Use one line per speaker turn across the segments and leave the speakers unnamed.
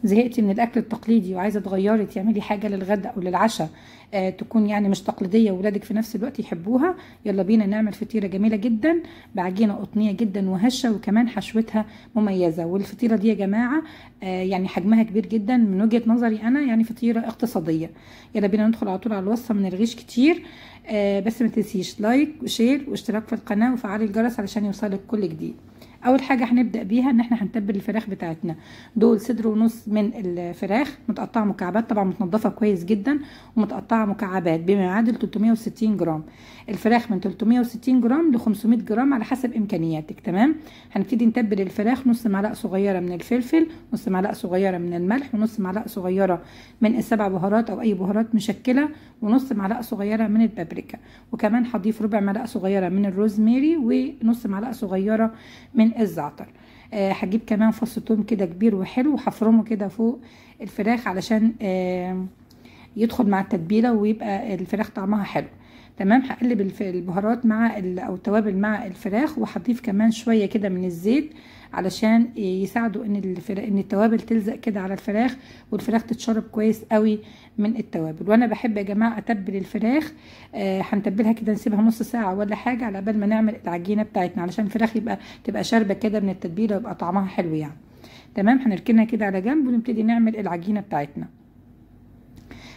زهقتي من الاكل التقليدي وعايزه تغيري تعملي حاجه للغداء او للعشاء تكون يعني مش تقليديه وولادك في نفس الوقت يحبوها، يلا بينا نعمل فطيره جميله جدا بعجينه قطنيه جدا وهشه وكمان حشوتها مميزه. والفطيره دي يا جماعه يعني حجمها كبير جدا من وجهه نظري انا، يعني فطيره اقتصاديه. يلا بينا ندخل على طول على الوصفه من الغيش كتير. بس ما تنسيش لايك وشير واشتراك في القناه وفعلي الجرس علشان يوصلك كل جديد. اول حاجه هنبدا بيها ان احنا هنتبل الفراخ بتاعتنا. دول صدر ونص من الفراخ متقطعه مكعبات، طبعا متنضفه كويس جدا ومتقطعه مكعبات بما يعادل 360 جرام. الفراخ من 360 جرام ل 500 جرام على حسب امكانياتك. تمام. هنبتدي نتبل الفراخ نص معلقه صغيره من الفلفل، نص معلقه صغيره من الملح، ونص معلقه صغيره من السبع بهارات او اي بهارات مشكله، ونص معلقه صغيره من البابريكا، وكمان هضيف ربع معلقه صغيره من الروزماري ونص معلقه صغيره من الزعتر. هجيب كمان فص ثوم كده كبير وحلو وهفرمه كده فوق الفراخ علشان يدخل مع التتبيله ويبقى الفراخ طعمها حلو. تمام. هقلب البهارات مع او التوابل مع الفراخ، وهضيف كمان شويه كده من الزيت علشان يساعدوا ان التوابل تلزق كده على الفراخ والفراخ تتشرب كويس قوي من التوابل. وانا بحب يا جماعه اتبل الفراخ، هنتبلها كده نسيبها نص ساعه ولا حاجه على بال ما نعمل العجينه بتاعتنا علشان الفراخ تبقى شاربه كده من التتبيله ويبقى طعمها حلو يعني. تمام. هنركنها كده على جنب ونبتدي نعمل العجينه بتاعتنا.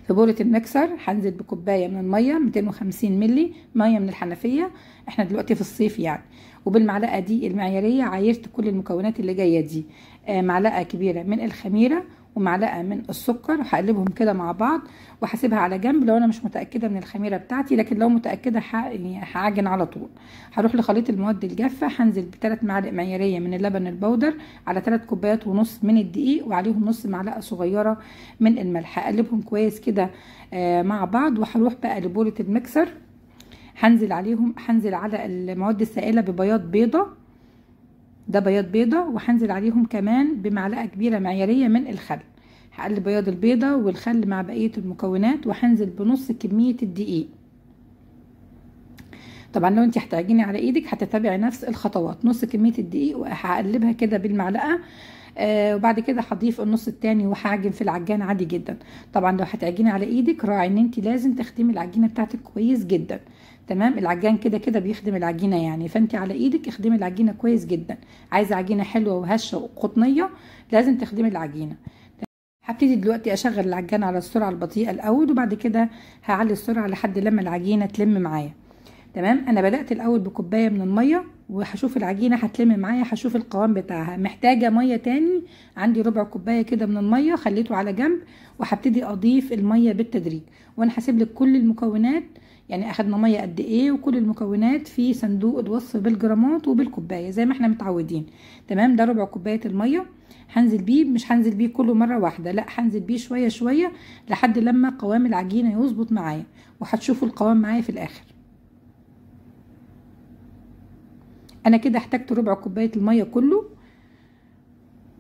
في بولة المكسر هنزل بكوبايه من الميه 250 ملي ميه من الحنفيه، احنا دلوقتي في الصيف يعني. وبالمعلقه دي المعياريه عايرت كل المكونات اللي جايه دي، معلقه كبيره من الخميره ومعلقه من السكر، وهقلبهم كده مع بعض وهسيبها على جنب لو انا مش متاكده من الخميره بتاعتي، لكن لو متاكده يعني هعجن على طول. هروح لخليط المواد الجافه، هنزل ب3 معالق معياريه من اللبن البودر على 3 كوبايات ونص من الدقيق وعليهم نص معلقه صغيره من الملح. هقلبهم كويس كده مع بعض، وهروح بقى لبولة المكسر هنزل على المواد السائله ببياض بيضه، ده بياض بيضه، وهنزل عليهم كمان بمعلقه كبيره معياريه من الخل. هقلب بياض البيضه والخل مع بقيه المكونات، وهنزل بنص كميه الدقيق. طبعا لو انت هتعجني على ايدك هتتبعي نفس الخطوات، نص كميه الدقيق وهقلبها كده بالمعلقه، وبعد كده هضيف النص التاني وهعجن في العجان عادي جدا. طبعا لو هتعجني على ايدك راعي ان انت لازم تخدمي العجينه بتاعتك كويس جدا. تمام. العجان كده كده بيخدم العجينه يعني، فانت على ايدك اخدمي العجينه كويس جدا. عايزه عجينه حلوه وهشه وقطنيه لازم تخدمي العجينه. هبتدي دلوقتي اشغل العجان على السرعه البطيئه الاول، وبعد كده هعلي السرعه لحد لما العجينه تلم معايا. تمام. انا بدات الاول بكوبايه من الميه وهشوف العجينه هتلم معايا، هشوف القوام بتاعها. محتاجه ميه تاني، عندي ربع كوبايه كده من الميه خليته على جنب، وهبتدي اضيف الميه بالتدريج. وانا هسيب لك كل المكونات، يعني اخدنا ميه قد ايه وكل المكونات في صندوق الوصف بالجرامات وبالكوبايه زي ما احنا متعودين. تمام. ده ربع كوبايه الميه هنزل بيه، مش هنزل بيه كله مره واحده، لا هنزل بيه شويه شويه لحد لما قوام العجينه يظبط معايا، وهتشوفوا القوام معايا في الاخر. انا كده احتاجت ربع كوبايه الميه كله،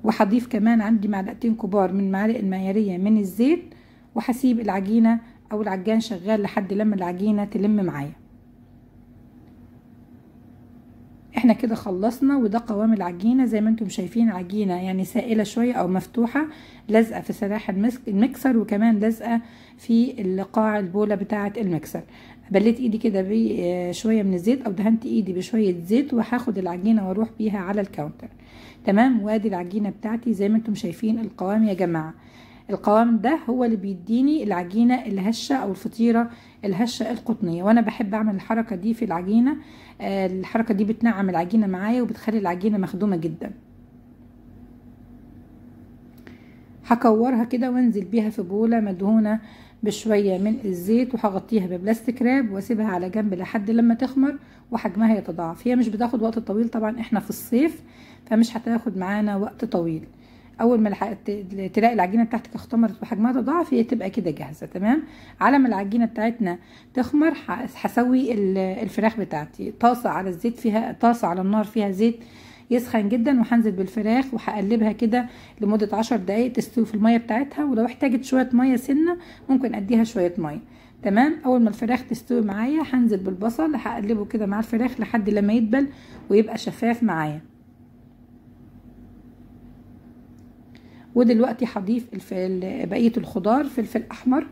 وهضيف كمان عندي معلقتين كبار من المعالق المعياريه من الزيت، وهسيب العجينه او العجان شغال لحد لما العجينه تلم معايا. احنا كده خلصنا، وده قوام العجينه زي ما انتم شايفين، عجينه يعني سائله شويه او مفتوحه، لازقه في سلاح المكسر، وكمان لازقه في قاع البوله بتاعه المكسر. بليت ايدي كده بشويه من الزيت او دهنت ايدي بشويه زيت، وهاخد العجينه واروح بيها على الكاونتر. تمام. وادي العجينه بتاعتي زي ما انتم شايفين القوام يا جماعه. القوام ده هو اللي بيديني العجينه الهشه او الفطيره الهشه القطنيه، وانا بحب اعمل الحركه دي في العجينه. الحركه دي بتنعم العجينه معايا وبتخلي العجينه مخدومه جدا. هكورها كده وانزل بيها في بوله مدهونه بشويه من الزيت، وهغطيها ببلاستيك راب واسيبها على جنب لحد لما تخمر وحجمها يتضاعف. هي مش بتاخد وقت طويل، طبعا احنا في الصيف فمش هتاخد معانا وقت طويل. اول ما تلاقي العجينه بتاعتك اختمرت وحجمها تضاعف هي تبقى كده جاهزه. تمام. على ما العجينه بتاعتنا تخمر هسوي الفراخ بتاعتي. طاسه على الزيت فيها، طاسه على النار فيها زيت يسخن جدا، وهنزل بالفراخ وهقلبها كده لمده 10 دقايق تستوي في الميه بتاعتها، ولو احتاجت شويه ميه سنه ممكن اديها شويه ميه. تمام. اول ما الفراخ تستوي معايا هنزل بالبصل، هقلبه كده مع الفراخ لحد لما يدبل ويبقى شفاف معايا. ودلوقتي هضيف بقيه الخضار، فلفل احمر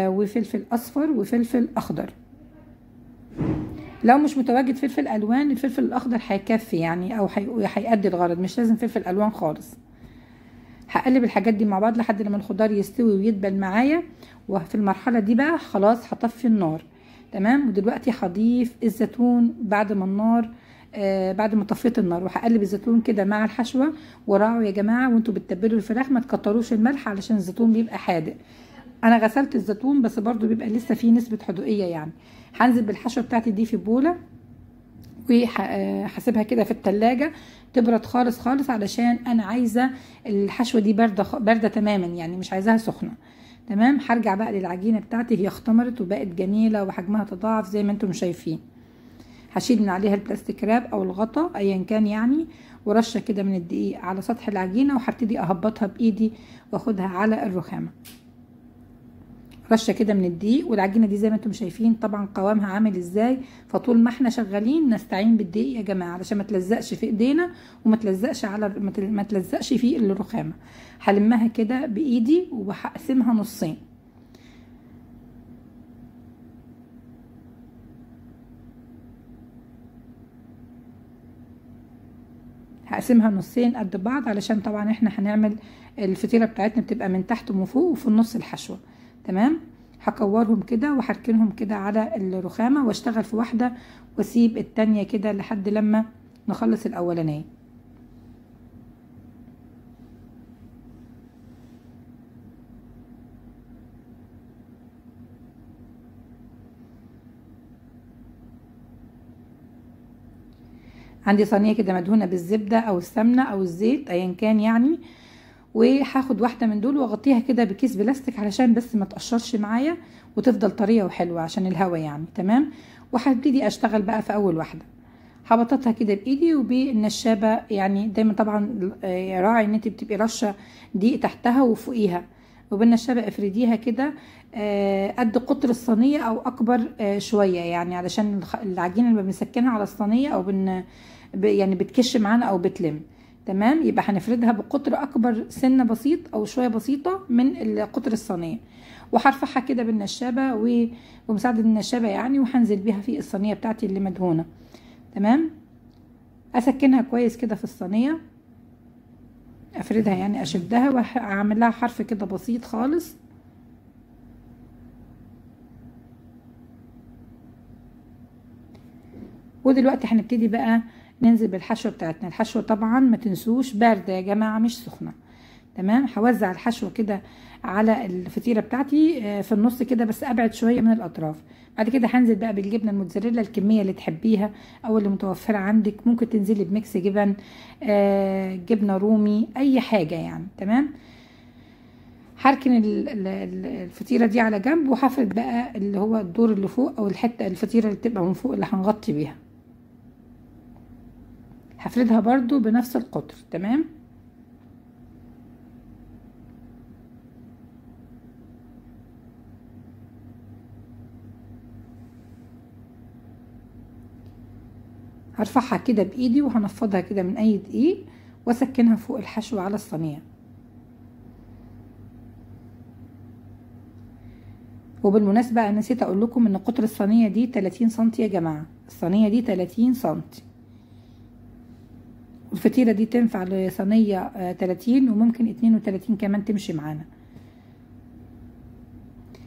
وفلفل اصفر وفلفل اخضر. لو مش متواجد فلفل الوان، الفلفل الاخضر هيكفي يعني، او هيأدي الغرض، مش لازم فلفل الوان خالص. هقلب الحاجات دي مع بعض لحد لما الخضار يستوي ويدبل معايا، وفي المرحله دي بقى خلاص هطفي النار. تمام. ودلوقتي هضيف الزيتون بعد ما النار بعد ما طفيت النار، وهقلب الزيتون كده مع الحشوه. وراعوا يا جماعه وانتوا بتتبلوا الفراخ ما تكتروش الملح علشان الزيتون بيبقى حادق. انا غسلت الزيتون بس برضو بيبقى لسه فيه نسبه حدوقيه يعني. هنزل بالحشوه بتاعتي دي في بوله، وهسيبها كده في التلاجة تبرد خالص خالص، علشان انا عايزه الحشوه دي بارده تماما يعني، مش عايزاها سخنه. تمام. هرجع بقى للعجينه بتاعتي، هي اختمرت وبقت جميله وحجمها تضاعف زي ما انتم شايفين. هشيل من عليها البلاستيك راب او الغطا ايا كان يعني، ورشه كده من الدقيق على سطح العجينه، وهبتدي اهبطها بايدي واخدها على الرخامه. رشه كده من الدقيق، والعجينه دي زي ما انتم شايفين طبعا قوامها عامل ازاي. فطول ما احنا شغالين نستعين بالدقيق يا جماعه علشان ما تلزقش في ايدينا، وما تلزقش ما تلزقش في الرخامه. هلمها كده بايدي وهقسمها نصين. هقسمها نصين قد بعض، علشان طبعا احنا هنعمل الفطيره بتاعتنا بتبقى من تحت ومن فوق وفي النص الحشوه. تمام. هكورهم كده وهركنهم كده على الرخامه، واشتغل في واحده واسيب التانية كده لحد لما نخلص الاولانيه. عندي صينيه كده مدهونه بالزبده او السمنه او الزيت ايا كان يعني، وهاخد واحده من دول واغطيها كده بكيس بلاستيك علشان بس ما تقشرش معايا وتفضل طريه وحلوه عشان الهوا يعني. تمام. وهبتدي اشتغل بقى في اول واحده. هبططها كده بايدي وبالنشابه يعني، دايما طبعا راعي ان انت بتبقي رشه دقيق تحتها وفوقيها، وبالنشابه افرديها كده قد قطر الصينيه او اكبر شويه يعني، علشان العجينه اللي بنسكنها على الصينيه او يعني بتكش معانا او بتلم. تمام. يبقى هنفردها بقطر اكبر سنه بسيط او شويه بسيطه من قطر الصينيه، وهرفعها كده بالنشابه ومساعده النشابه يعني، وهنزل بيها في الصينيه بتاعتي اللي مدهونه. تمام. اسكنها كويس كده في الصينيه، افردها يعني اشدها، واعمل لها حرف كده بسيط خالص. ودلوقتي هنبتدي بقى ننزل بالحشوه بتاعتنا. الحشوه طبعا ما تنسوش بارده يا جماعه مش سخنه. تمام. هوزع الحشوه كده على الفطيره بتاعتي في النص كده، بس ابعد شويه من الاطراف. بعد كده هنزل بقى بالجبنه الموتزاريلا الكميه اللي تحبيها او اللي متوفره عندك. ممكن تنزلي بميكس جبن جبنه رومي اي حاجه يعني. تمام. هركن الفطيره دي على جنب، وهفرد بقى اللي هو الدور اللي فوق او الحته الفطيره اللي بتبقى من فوق اللي هنغطي بيها. هفردها برضو بنفس القطر. تمام. هرفعها كده بايدي وهنفضها كده من اي دقيق، واسكنها فوق الحشو على الصينيه. وبالمناسبه انا نسيت اقول لكم ان قطر الصينيه دي 30 سنتي يا جماعه. الصينيه دي 30 سنتي. الفطيره دي تنفع لصينيه 30 وممكن 32 كمان تمشي معانا.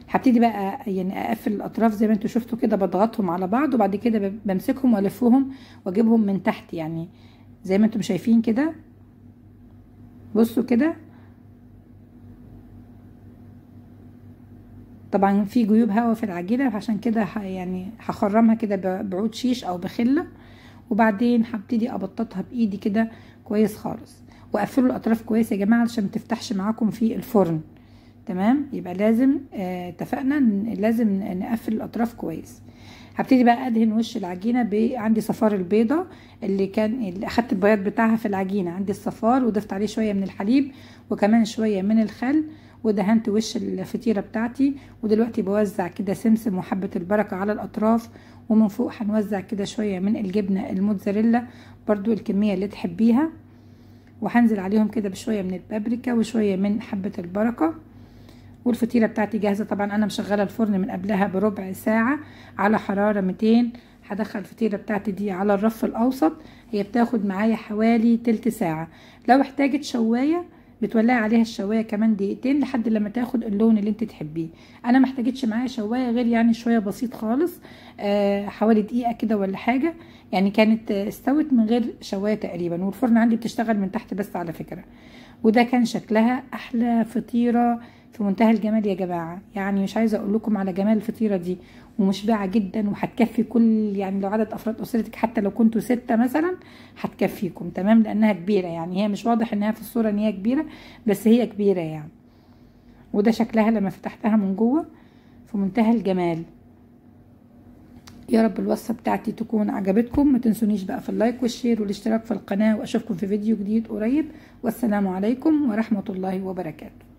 هبتدي بقى يعني اقفل الاطراف زي ما انتوا شفتوا كده، بضغطهم على بعض، وبعد كده بمسكهم والفهم واجيبهم من تحت يعني زي ما انتم شايفين كده. بصوا كده. طبعا في جيوب هواء في العجينه، عشان كده يعني هخرمها كده بعود شيش او بخله، وبعدين هبتدي ابططها بايدي كده كويس خالص. واقفلوا الاطراف كويس يا جماعه علشان ما تفتحش معاكم في الفرن. تمام. يبقى لازم اتفقنا لازم نقفل الاطراف كويس. هبتدي بقى ادهن وش العجينه عندي صفار البيضه اللي اخدت البياض بتاعها في العجينه. عندي الصفار وضفت عليه شويه من الحليب وكمان شويه من الخل، ودهنت وش الفطيره بتاعتي. ودلوقتي بوزع كده سمسم وحبه البركه على الاطراف، ومن فوق هنوزع كده شويه من الجبنه الموتزاريلا برضو الكميه اللي تحبيها. وهنزل عليهم كده بشويه من البابريكا وشويه من حبه البركه. والفطيره بتاعتي جاهزه. طبعا انا مشغله الفرن من قبلها بربع ساعه على حراره 200. هدخل الفطيره بتاعتي دي على الرف الاوسط، هي بتاخد معايا حوالي تلت ساعه. لو احتاجت شوايه بتولعي عليها الشوايه كمان دقيقتين لحد لما تاخد اللون اللي انت تحبيه. انا ما احتاجتش معايا شوايه غير يعني شويه بسيط خالص، حوالي دقيقه كده ولا حاجه، يعني كانت استوت من غير شوايه تقريبا. والفرن عندي بتشتغل من تحت بس على فكره. وده كان شكلها احلى فطيره في منتهى الجمال يا جماعه، يعني مش عايزه اقول لكم على جمال الفطيره دي، ومشبعه جدا وهتكفي كل، يعني لو عدد افراد اسرتك حتى لو كنتوا 6 مثلا هتكفيكم تمام، لانها كبيره. يعني هي مش واضح انها في الصوره ان هي كبيره، بس هي كبيره يعني. وده شكلها لما فتحتها من جوه في منتهى الجمال. يا رب الوصفه بتاعتي تكون عجبتكم. ما تنسونيش بقى في اللايك والشير والاشتراك في القناه، واشوفكم في فيديو جديد قريب. والسلام عليكم ورحمه الله وبركاته.